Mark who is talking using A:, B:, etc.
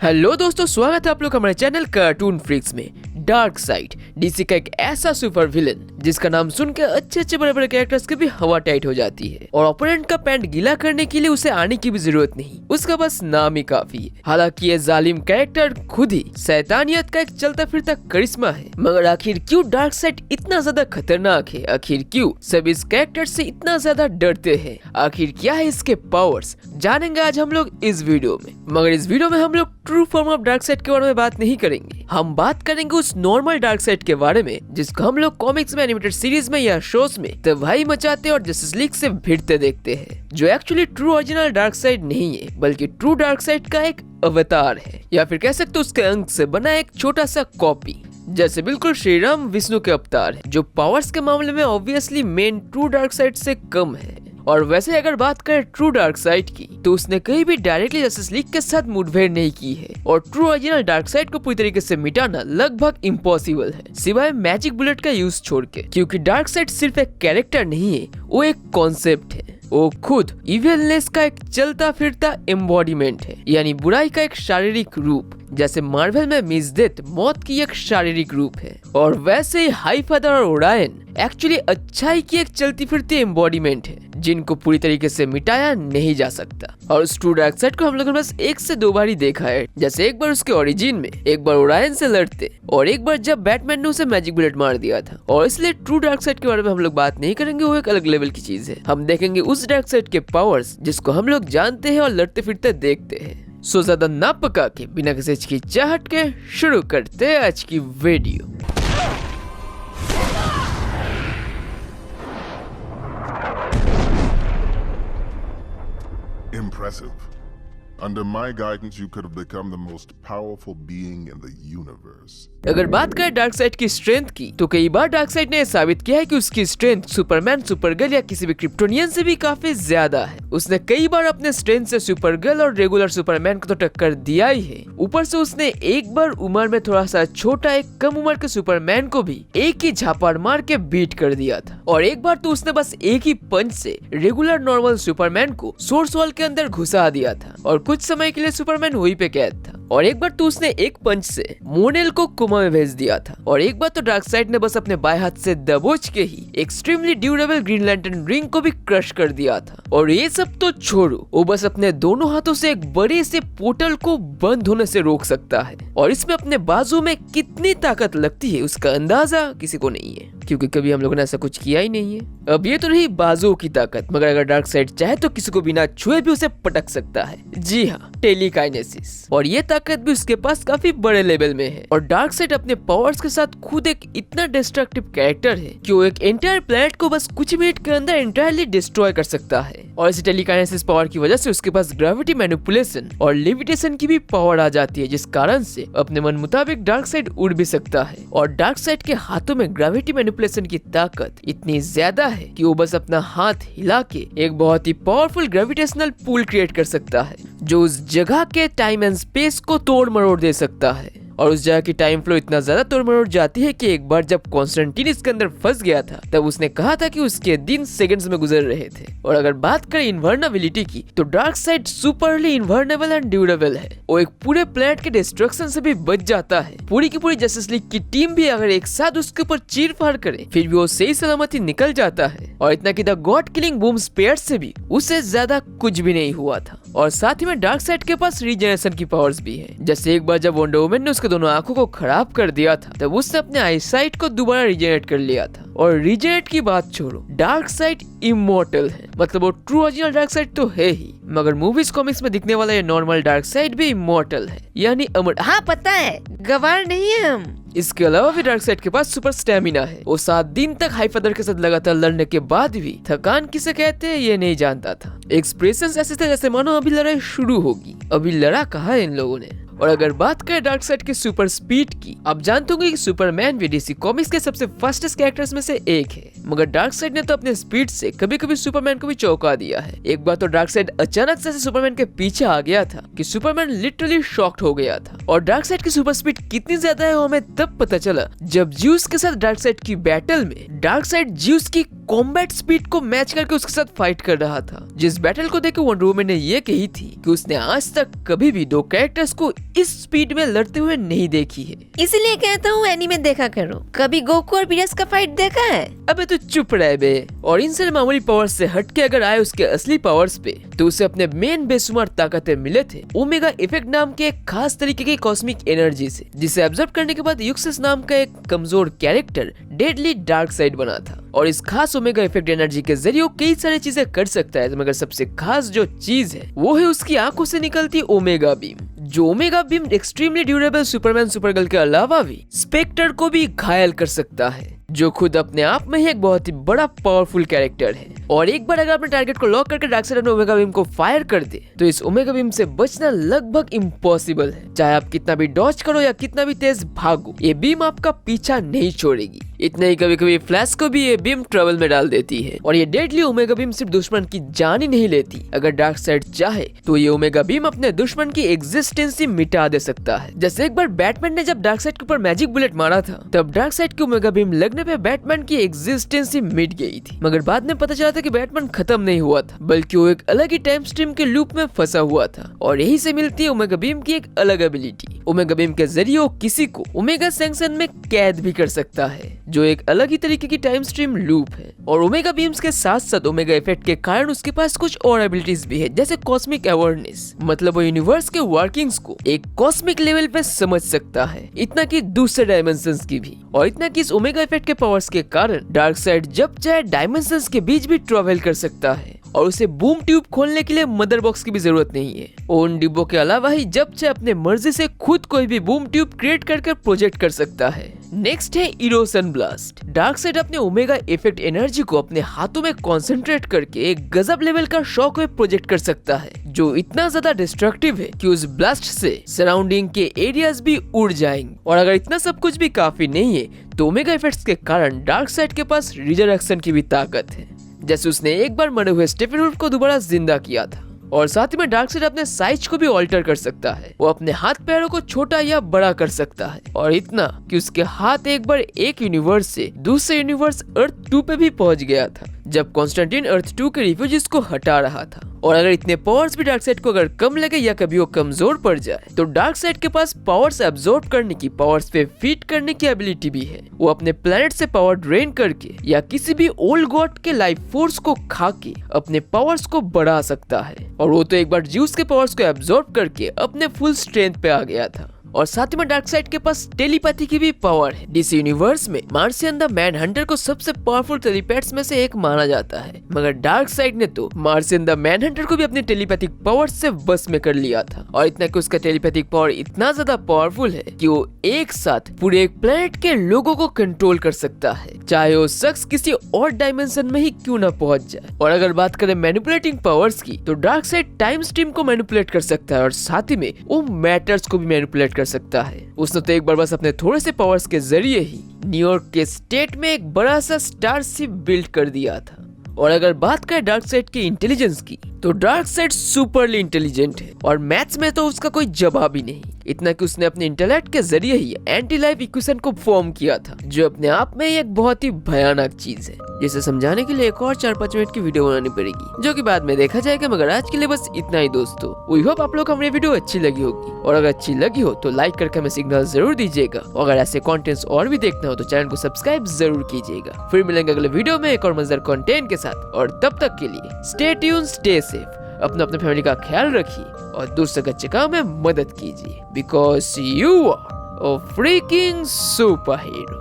A: Hello दोस्तों, स्वागत है आप लोग हमारे चैनल कार्टून फ्रीक्स में। डार्कसाइड डीसी का एक ऐसा सुपर विलन जिसका नाम सुनकर अच्छे बड़े बड़े कैरेक्टर्स की भी हवा टाइट हो जाती है और ओपोनेंट का पैंट गीला करने के लिए उसे आने की भी जरूरत नहीं, उसका बस नाम ही काफी है। हालांकि ये जालिम कैरेक्टर खुद ही शैतानियत का एक चलता फिरता करिश्मा है, मगर आखिर क्यों डार्कसाइड इतना ज्यादा खतरनाक है? आखिर क्यों सब इस कैरेक्टर से इतना ज्यादा डरते हैं? आखिर क्या है इसके पावर्स, जानेंगे आज हम लोग इस वीडियो में। मगर इस वीडियो में हम लोग ट्रू फॉर्म ऑफ डार्कसाइड के बारे में बात नहीं करेंगे, हम बात करेंगे उस नॉर्मल डार्कसाइड के बारे में जिसको हम लोग कॉमिक्स में, एनिमेटेड सीरीज में या शोज में तबाही मचाते और जस्टिस लीग से भिड़ते देखते हैं, जो एक्चुअली ट्रू ओरिजिनल डार्कसाइड नहीं है बल्कि ट्रू डार्कसाइड का एक अवतार है, या फिर कह सकते हो उसके अंग से बना एक छोटा सा कॉपी। जैसे बिल्कुल श्री राम विष्णु के अवतार है, जो पावर्स के मामले में ऑब्वियसली मेन ट्रू डार्कसाइड से कम है। और वैसे अगर बात करें ट्रू डार्कसाइड की, तो उसने कहीं भी डायरेक्टली जस्टिस लीग के साथ मुठभेड़ नहीं की है और ट्रू ओरिजिनल डार्कसाइड को पूरी तरीके से मिटाना लगभग इम्पॉसिबल है, सिवाय मैजिक बुलेट का यूज छोड़ के, क्योंकि डार्कसाइड सिर्फ एक कैरेक्टर नहीं है, वो एक कॉन्सेप्ट है। वो खुद इविलनेस का एक चलता फिरता एम्बॉडीमेंट है, यानी बुराई का एक शारीरिक रूप। जैसे मार्वल में मिस डेथ मौत की एक शारीरिक रूप है, और वैसे ही हाईफादर और ओरायन एक्चुअली अच्छाई की एक चलती फिरती एम्बॉडीमेंट है, जिनको पूरी तरीके से मिटाया नहीं जा सकता। और उस ट्रू डार्कसाइड को हम लोगों ने बस 1 से 2 बार ही देखा है, जैसे एक बार उसके ओरिजिन में, एक बार ओरायन से लड़ते, और एक बार जब बैटमैन ने उसे मैजिक बुलेट मार दिया था। और इसलिए ट्रू डार्कसाइड के बारे में हम लोग बात नहीं करेंगे, वो एक अलग लेवल की चीज है। हम देखेंगे उस डार्कसाइड के पावर्स जिसको हम लोग जानते हैं और लड़ते फिरते देखते हैं। सो ज्यादा ना पका के बिना किसी हिचकिचाहट के शुरू करते हैं आज की video.
B: Impressive. Under my guidance, you could have become the most powerful being in the universe.
A: अगर बात करें डार्कसाइड की स्ट्रेंथ की, तो कई बार डार्कसाइड ने साबित किया है कि उसकी स्ट्रेंथ सुपरमैन, सुपरगर्ल या किसी भी क्रिप्टोनियन से भी काफी ज्यादा है। उसने कई बार अपने स्ट्रेंथ से सुपरगर्ल और रेगुलर सुपरमैन को तो टक्कर दिया ही है, ऊपर से उसने एक बार उम्र में थोड़ा सा छोटा एक कम उम्र के सुपरमैन को भी एक ही झापाड़ मार के बीट कर दिया था। और एक बार तो उसने बस एक ही पंच से रेगुलर नॉर्मल सुपरमैन को सोर्स वॉल के अंदर घुसा दिया था और कुछ समय के लिए सुपरमैन वहीं पे कैद था। और एक बार तो उसने एक पंच से मोनेल को कोमा में भेज दिया था। और एक बार तो डार्कसाइड ने बस अपने बाएं हाथ से दबोच के ही extremely durable Green Lantern ring को भी क्रश कर दिया था। और ये सब तो छोड़ो, वो बस अपने दोनों हाथों से एक बड़े से पोर्टल को बंद होने से रोक सकता है, और इसमें अपने बाजू में कितनी ताकत लगती है उसका अंदाजा किसी को नहीं है, क्योंकि कभी हम लोगों ने ऐसा कुछ किया ही नहीं है। अब ये तो रही बाजुओं की ताकत, मगर अगर डार्कसाइड चाहे तो किसी को बिना छुए भी उसे पटक सकता है। जी हाँ, टेलीकाइनेसिस। और ये ताकत भी उसके पास काफी बड़े लेवल में है। और डार्कसाइड अपने पावर्स के साथ खुद एक इतना डिस्ट्रक्टिव कैरेक्टर है कि वो एक एंटायर प्लेनेट को बस कुछ मिनट के अंदर एंटायरली डिस्ट्रॉय कर सकता है। और इस टेलीकाइनेसिस पावर की वजह से उसके पास ग्रेविटी मैनिपुलेशन और लेविटेशन की भी पावर आ जाती है, जिस कारण से अपने मन मुताबिक डार्कसाइड उड़ भी सकता है। और डार्कसाइड के हाथों में ग्रेविटी मैनिपुलेशन की ताकत इतनी ज्यादा है कि वो बस अपना हाथ हिला के एक बहुत ही पावरफुल ग्रेविटेशनल पुल क्रिएट कर सकता है, जो उस जगह के टाइम एंड स्पेस को तोड़ मरोड़ दे सकता है। और उस जगह की टाइम फ्लो इतना ज्यादा तोड़ मरोड़ जाती है कि एक बार जब कॉन्स्टेंटिन इसके अंदर फंस गया था, तब उसने कहा था कि उसके दिन सेकंड्स में गुजर रहे थे। और अगर बात करें इन्वर्नेबिलिटी की, तो डार्कसाइड सुपरली इन्वर्नेबल एंड ड्यूरेबल है। वो एक पूरे प्लेनेट के डिस्ट्रक्शन से भी बच जाता है। पूरी की पूरी जस्टिस लीग की टीम भी अगर एक साथ उसके ऊपर चीर फाड़ करे, फिर भी वो सही सलामती निकल जाता है। और इतना कि the god killing boom spear से भी उससे ज्यादा कुछ भी नहीं हुआ था। और साथ ही में डार्कसाइड के पास रीजनरेशन की पावर्स भी है। जैसे एक बार जब वंडर वुमन ने उसके दोनों आंखों को खराब कर दिया था, तब उसने अपने आईसाइट को दोबारा रीजनरेट कर लिया था। और रीजनरेट की बात छोड़ो, डार्कसाइड इमॉर्टल है, मतलब वो ट्रू ओरिजिनल डार्कसाइड तो है ही, मगर मूवीज कॉमिक्स में दिखने वाला ये नॉर्मल डार्कसाइड भी इमॉर्टल है, यानी अमर। हाँ पता है, गवार नहीं है हम। इसके अलावा भी डार्कसाइड के पास सुपर स्टेमिना है। वो 7 दिन तक हाईफादर के साथ लगातार लड़ने के बाद भी थकान किसे कहते हैं ये नहीं जानता था। एक्सप्रेशंस ऐसे थे जैसे मानो अभी लड़ाई शुरू होगी। अभी लड़ा कहा है इन लोगों ने। और अगर बात करें डार्कसाइड की सुपर स्पीड की, आप जानते होंगे कि सुपरमैन भी डीसी कॉमिक्स के सबसे फास्टेस्ट कैरेक्टर्स में से एक है, मगर डार्कसाइड ने तो अपने स्पीड से कभी कभी सुपरमैन को भी चौंका दिया है। एक बार तो डार्कसाइड अचानक से सुपरमैन के पीछे आ गया था कि सुपरमैन लिटरली शॉक्ड हो गया था। और डार्कसाइड की सुपर स्पीड कितनी ज्यादा है वो हमें तब पता चला जब ज्यूस के साथ डार्कसाइड की बैटल में डार्कसाइड ज्यूस की कॉम्बैट स्पीड को मैच करके उसके साथ फाइट कर रहा था, जिस बैटल को देख वंडर वुमन ने ये कही थी कि उसने आज तक कभी भी दो कैरेक्टर्स को इस स्पीड में लड़ते हुए नहीं देखी है।
C: इसलिए कहता हूँ एनीमे देखा करो। कभी गोकू और बीरस का फाइट देखा है?
A: अबे तो चुप रहे बे। और इन सारे मामूली पावर्स से हटके अगर आए उसके असली पावर्स पे, तो उसे अपने मेन बेशुमार ताकतें मिले थे ओमेगा इफेक्ट नाम के एक खास तरीके की कॉस्मिक एनर्जी से, जिसे ऑब्जर्व करने के बाद यूक्सिस नाम का एक कमजोर कैरेक्टर डेडली डार्क साइड बना था। और इस खास ओमेगा इफेक्ट एनर्जी के जरिए वो कई सारी चीजें कर सकता है, मगर सबसे खास जो चीज है वो है उसकी आंखों से निकलती ओमेगा बीम। जो omega beam extremely durable Superman Supergirl के अलावा भी स्पेक्टर को भी घायल कर सकता है, जो खुद अपने आप में ही एक बहुत ही बड़ा पावरफुल कैरेक्टर है। और एक बार अगर अपने टारगेट को लॉक करके डार्कसाइड अपने ओमेगा बीम को फायर कर दे, तो इस ओमेगा बीम से बचना लगभग इम्पॉसिबल है। चाहे आप कितना भी डॉज करो या कितना भी तेज भागो, ये बीम आपका पीछा नहीं छोड़ेगी। इतना ही कभी कभी फ्लैश को भी ये बीम ट्रबल में डाल देती है। और ये डेडली ओमेगा बीम सिर्फ दुश्मन की जान ही नहीं लेती, अगर डार्कसाइड चाहे तो ये ओमेगा बीम अपने दुश्मन की एग्जिस्टेंस ही मिटा दे सकता है। जैसे एक बार बैटमैन ने जब डार्कसाइड के ऊपर मैजिक बुलेट मारा था, तब डार्कसाइड की ओमेगा बीम लगने पे बैटमैन की एग्जिस्टेंस ही मिट गई थी। मगर बाद में पता चला था कि बैटमैन खत्म नहीं हुआ था, बल्कि वो एक अलग ही टाइम स्ट्रीम के लूप में फंसा हुआ था। और यही से मिलती है ओमेगा बीम की एक अलग एबिलिटी। ओमेगा बीम के जरिए वो किसी को ओमेगा सेक्शन में कैद भी कर सकता है, जो एक अलग ही तरीके की टाइम स्ट्रीम लूप है। और ओमेगा बीम्स के साथ साथ ओमेगा इफेक्ट के कारण उसके पास कुछ और एबिलिटीज भी है, जैसे कॉस्मिक अवेयरनेस, मतलब वो यूनिवर्स के वर्किंग्स को एक कॉस्मिक लेवल पे समझ सकता है, इतना कि दूसरे डायमेंशंस की भी। और इतना कि इस ओमेगा इफेक्ट के पावर्स के कारण डार्कसाइड जब चाहे डायमेंशंस के बीच भी ट्रैवल कर सकता है। और उसे बूम ट्यूब खोलने के लिए मदर बॉक्स की भी जरूरत नहीं है। उन डिब्बों के अलावा ही जब चाहे अपने मर्जी से खुद कोई भी बूम ट्यूब क्रिएट करके प्रोजेक्ट कर सकता है। नेक्स्ट है इरोशन ब्लास्ट। डार्कसाइड अपने ओमेगा इफेक्ट एनर्जी को अपने हाथों में कंसंट्रेट करके एक गजब लेवल का शॉक वेव प्रोजेक्ट कर सकता है, जो इतना ज्यादा डिस्ट्रक्टिव है कि उस ब्लास्ट से सराउंडिंग के एरियाज भी उड़ जाएंगे। और अगर इतना सब कुछ भी काफी नहीं है, तो ओमेगा इफेक्ट्स के कारण डार्कसाइड के पास रिजरेक्शन की भी ताकत है, जैसे उसने एक बार मरे हुए स्टीफन वुल्फ को दोबारा जिंदा किया था। और साथ ही में डार्कसाइड अपने साइज को भी ऑल्टर कर सकता है, वो अपने हाथ पैरों को छोटा या बड़ा कर सकता है। और इतना कि उसके हाथ एक बार एक यूनिवर्स से दूसरे यूनिवर्स अर्थ 2 पे भी पहुंच गया था, जब कॉन्स्टेंटाइन अर्थ 2 के रिफ्यूजीज को हटा रहा था। और अगर इतने पावर्स भी डार्कसाइड को अगर कम लगे या कभी वो कमजोर पड़ जाए, तो डार्कसाइड के पास पावर्स एब्जॉर्ब करने की, पावर्स पे फीड करने की एबिलिटी भी है। वो अपने प्लेनेट से पावर ड्रेन करके या किसी भी ओल्ड गॉड के लाइफ फोर्स को खा के अपने पावर्स को बढ़ा सकता है। और वो तो एक बार ज्यूस के पावर्स को एब्जॉर्ब करके अपने फुल स्ट्रेंथ पे आ गया था। और साथ ही में डार्कसाइड के पास टेलीपैथी की भी पावर है। डीसी यूनिवर्स में मार्शियन द मैन हंटर को सबसे पावरफुल टेलीपैथ्स में से एक माना जाता है, मगर डार्कसाइड ने तो मार्शियन द मैन हंटर को भी अपनी टेलीपैथिक पावर से बस में कर लिया था। और इतना कि उसका टेलीपैथिक पावर इतना ज्यादा पावरफुल है कि वो एक साथ पूरे एक प्लेनेट के लोगों को कंट्रोल कर सकता है, चाहे वो शख्स किसी और डायमेंशन में ही क्यों ना पहुंच जाए। और अगर बात करें मैनिपुलेटिंग पावर्स की, तो डार्कसाइड टाइम स्ट्रीम को मैनिपुलेट कर सकता है, और साथ ही में वो मैटर्स को भी मैनिपुलेट कर सकता है। उसने तो एक बार बस अपने थोड़े से पावर्स के जरिए ही न्यूयॉर्क के स्टेट में एक बड़ा सा स्टारशिप बिल्ड कर दिया था। और अगर बात करें डार्कसाइड की इंटेलिजेंस की, तो डार्कसाइड सुपरली इंटेलिजेंट है, और मैथ्स में तो उसका कोई जवाब ही नहीं। इतना कि उसने अपने इंटेलेक्ट के जरिए ही एंटी लाइफ इक्वेशन को फॉर्म किया था, जो अपने आप में एक बहुत ही भयानक चीज है, जिसे समझाने के लिए एक और 4-5 मिनट की वीडियो बनानी पड़ेगी, जो कि बाद में देखा जाएगा। मगर आज के लिए बस इतना ही दोस्तों। वी होप आप लोग को हमारी वीडियो अच्छी लगी होगी, और अगर अच्छी लगी हो तो लाइक करके हमें सिग्नल जरूर दीजिएगा। और अगर ऐसे कंटेंट्स और भी देखना हो तो चैनल को सब्सक्राइब जरूर कीजिएगा। फिर मिलेंगे अगले वीडियो में एक और मजेदार कंटेंट के साथ, और तब तक के लिए स्टे ट्यून, स्टे सेफ, अपने फैमिली का ख्याल रखिए और दूसरे अच्छे काम में मदद कीजिए, because you are a freaking super hero.